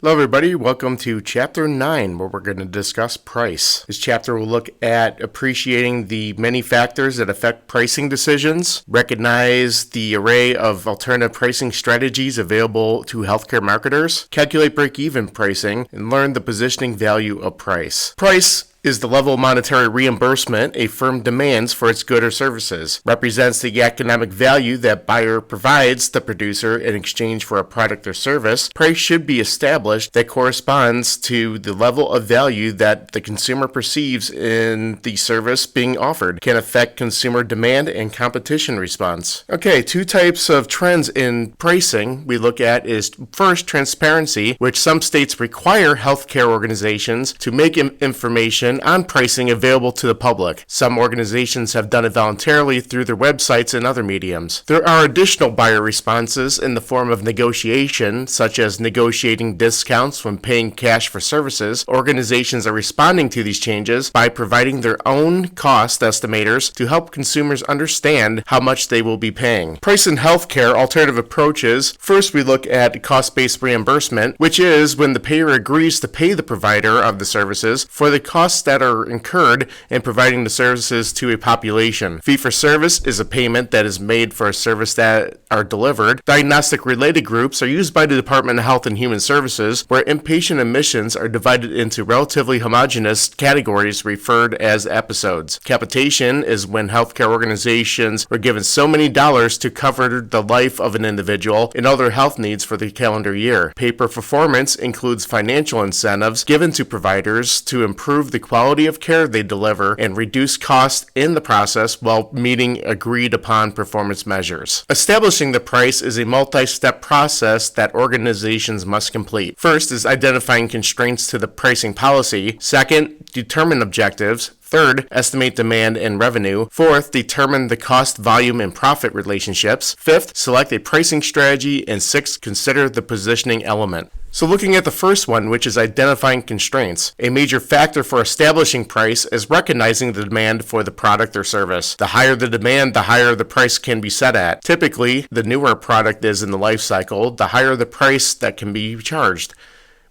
Hello everybody, welcome to Chapter 9, where we're going to discuss price. This chapter will look at appreciating the many factors that affect pricing decisions, recognize the array of alternative pricing strategies available to healthcare marketers, calculate break-even pricing, and learn the positioning value of price. Price is the level of monetary reimbursement a firm demands for its good or services, represents the economic value that buyer provides the producer in exchange for a product or service. Price should be established that corresponds to the level of value that the consumer perceives in the service being offered, can affect consumer demand and competition response. Okay, two types of trends in pricing we look at is first, transparency, which some states require healthcare organizations to make information on pricing available to the public. Some organizations have done it voluntarily through their websites and other mediums. There are additional buyer responses in the form of negotiation, such as negotiating discounts when paying cash for services. Organizations are responding to these changes by providing their own cost estimators to help consumers understand how much they will be paying. Price in healthcare alternative approaches. First, we look at cost-based reimbursement, which is when the payer agrees to pay the provider of the services for the costs that are incurred in providing the services to a population. Fee-for-service is a payment that is made for a service that are delivered. Diagnostic-related groups are used by the Department of Health and Human Services, where inpatient admissions are divided into relatively homogeneous categories referred as episodes. Capitation is when healthcare organizations are given so many dollars to cover the life of an individual and other health needs for the calendar year. Pay-per-performance includes financial incentives given to providers to improve the quality of care they deliver and reduce costs in the process while meeting agreed upon performance measures. Establishing the price is a multi-step process that organizations must complete. First is identifying constraints to the pricing policy. Second, determine objectives. Third, estimate demand and revenue. Fourth, determine the cost, volume, and profit relationships. Fifth, select a pricing strategy. And sixth, consider the positioning element. So looking at the first one, which is identifying constraints, a major factor for establishing price is recognizing the demand for the product or service. The higher the demand, the higher the price can be set at. Typically, the newer a product is in the life cycle, the higher the price that can be charged.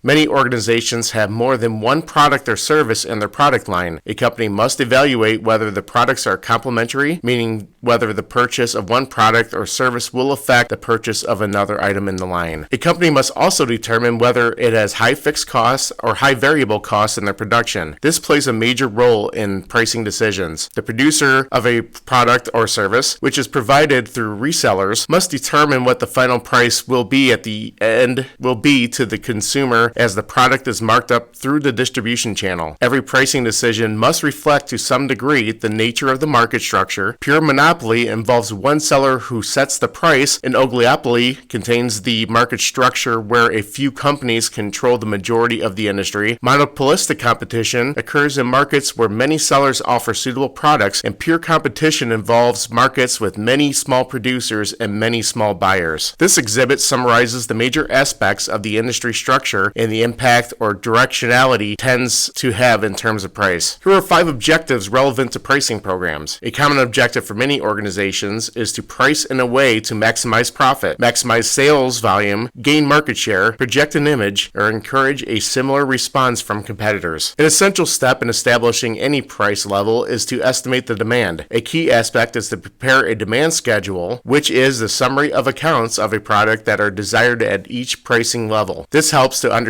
Many organizations have more than one product or service in their product line. A company must evaluate whether the products are complementary, meaning whether the purchase of one product or service will affect the purchase of another item in the line. A company must also determine whether it has high fixed costs or high variable costs in their production. This plays a major role in pricing decisions. The producer of a product or service, which is provided through resellers, must determine what the final price will be at the end to the consumer as the product is marked up through the distribution channel. Every pricing decision must reflect to some degree the nature of the market structure. Pure monopoly involves one seller who sets the price. An oligopoly contains the market structure where a few companies control the majority of the industry. Monopolistic competition occurs in markets where many sellers offer suitable products, and pure competition involves markets with many small producers and many small buyers. This exhibit summarizes the major aspects of the industry structure and the impact or directionality tends to have in terms of price. Here are 5 objectives relevant to pricing programs. A common objective for many organizations is to price in a way to maximize profit, maximize sales volume, gain market share, project an image, or encourage a similar response from competitors. An essential step in establishing any price level is to estimate the demand. A key aspect is to prepare a demand schedule, which is the summary of accounts of a product that are desired at each pricing level. This helps to understand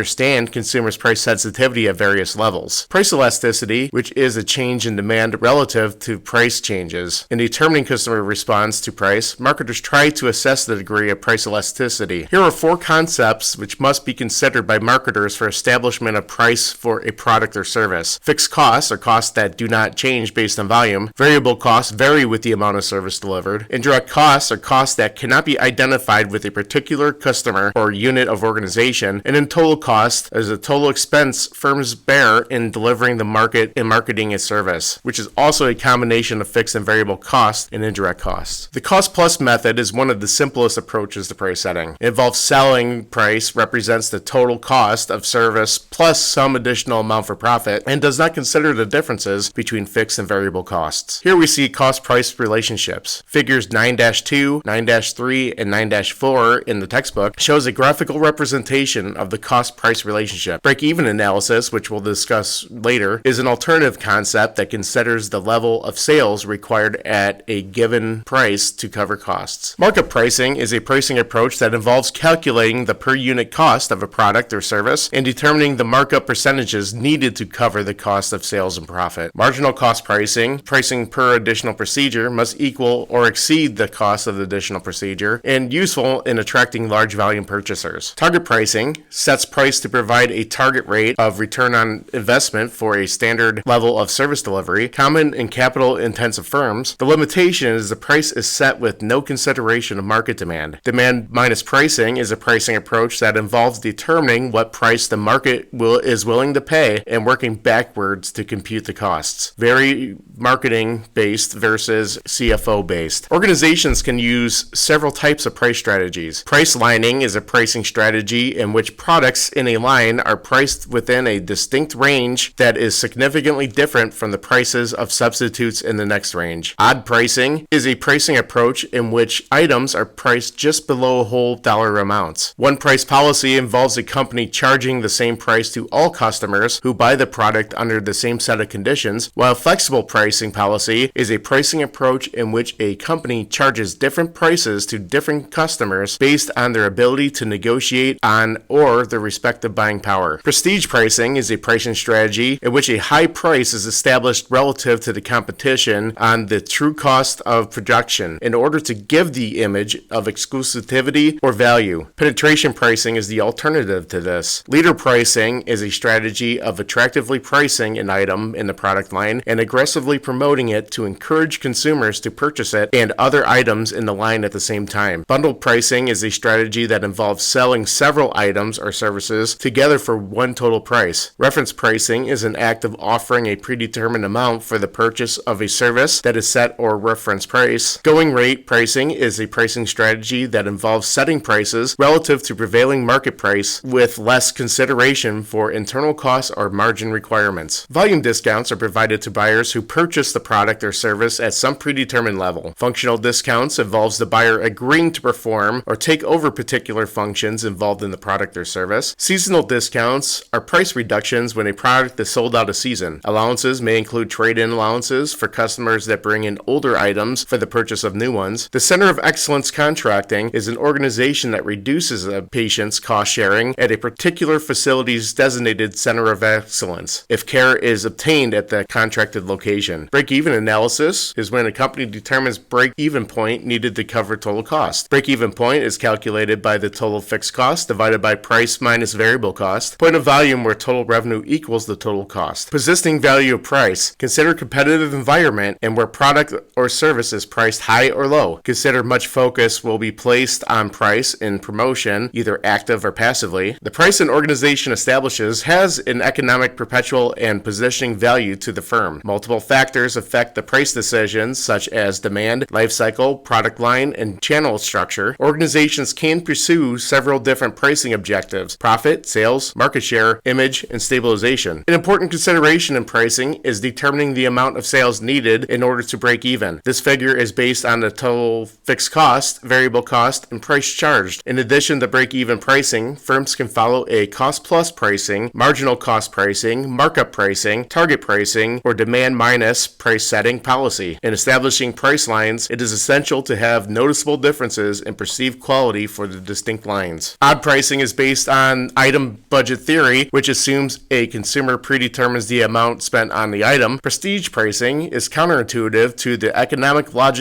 consumers' price sensitivity at various levels. Price elasticity, which is a change in demand relative to price changes. In determining customer response to price, marketers try to assess the degree of price elasticity. Here are 4 concepts which must be considered by marketers for establishment of price for a product or service. Fixed costs are costs that do not change based on volume. Variable costs vary with the amount of service delivered. Indirect costs are costs that cannot be identified with a particular customer or unit of organization. And in total cost is a total expense firms bear in delivering the market and marketing a service, which is also a combination of fixed and variable costs and indirect costs. The cost plus method is one of the simplest approaches to price setting. It involves selling price represents the total cost of service plus some additional amount for profit and does not consider the differences between fixed and variable costs. Here we see cost-price relationships. Figures 9-2, 9-3, and 9-4 in the textbook shows a graphical representation of the cost cost-price relationship. Break-even analysis, which we'll discuss later, is an alternative concept that considers the level of sales required at a given price to cover costs. Markup pricing is a pricing approach that involves calculating the per unit cost of a product or service and determining the markup percentages needed to cover the cost of sales and profit. Marginal cost pricing, pricing per additional procedure, must equal or exceed the cost of the additional procedure, and useful in attracting large volume purchasers. Target pricing sets price to provide a target rate of return on investment for a standard level of service delivery, common in capital-intensive firms. The limitation is the price is set with no consideration of market demand. Demand minus pricing is a pricing approach that involves determining what price the market is willing to pay and working backwards to compute the costs. Very marketing-based versus CFO-based. Organizations can use several types of price strategies. Price lining is a pricing strategy in which products in a line are priced within a distinct range that is significantly different from the prices of substitutes in the next range. Odd pricing is a pricing approach in which items are priced just below whole dollar amounts. One price policy involves a company charging the same price to all customers who buy the product under the same set of conditions, while flexible pricing policy is a pricing approach in which a company charges different prices to different customers based on their ability to negotiate on or their respective buying power. Prestige pricing is a pricing strategy in which a high price is established relative to the competition on the true cost of production in order to give the image of exclusivity or value. Penetration pricing is the alternative to this. Leader pricing is a strategy of attractively pricing an item in the product line and aggressively promoting it to encourage consumers to purchase it and other items in the line at the same time. Bundle pricing is a strategy that involves selling several items or services together for one total price. Reference pricing is an act of offering a predetermined amount for the purchase of a service that is set or reference price. Going rate pricing is a pricing strategy that involves setting prices relative to prevailing market price with less consideration for internal costs or margin requirements. Volume discounts are provided to buyers who purchase the product or service at some predetermined level. Functional discounts involves the buyer agreeing to perform or take over particular functions involved in the product or service. Seasonal discounts are price reductions when a product is sold out of season. Allowances may include trade-in allowances for customers that bring in older items for the purchase of new ones. The Center of Excellence Contracting is an organization that reduces a patient's cost sharing at a particular facility's designated Center of Excellence if care is obtained at the contracted location. Break-even analysis is when a company determines break-even point needed to cover total cost. Break-even point is calculated by the total fixed cost divided by price minus variable cost. Point of volume where total revenue equals the total cost. Positioning value of price. Consider competitive environment and where product or service is priced high or low. Consider much focus will be placed on price in promotion, either active or passively. The price an organization establishes has an economic perpetual and positioning value to the firm. Multiple factors affect the price decisions such as demand, life cycle, product line, and channel structure. Organizations can pursue several different pricing objectives: profit, sales, market share, image, and stabilization. An important consideration in pricing is determining the amount of sales needed in order to break even. This figure is based on the total fixed cost, variable cost, and price charged. In addition to break-even pricing, firms can follow a cost-plus pricing, marginal cost pricing, markup pricing, target pricing, or demand minus price setting policy. In establishing price lines, it is essential to have noticeable differences in perceived quality for the distinct lines. Odd pricing is based on item budget theory, which assumes a consumer predetermines the amount spent on the item. Prestige pricing is counterintuitive to the economic logic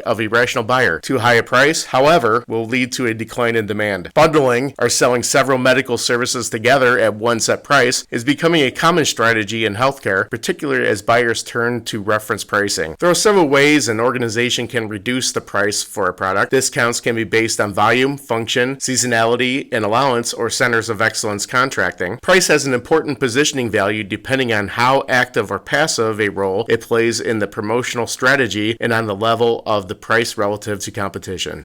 of a rational buyer. Too high a price, however, will lead to a decline in demand. Bundling, or selling several medical services together at one set price, is becoming a common strategy in healthcare, particularly as buyers turn to reference pricing. There are several ways an organization can reduce the price for a product. Discounts can be based on volume, function, seasonality, and allowance or centers of excellence contracting. Price has an important positioning value depending on how active or passive a role it plays in the promotional strategy and on the level of the price relative to competition.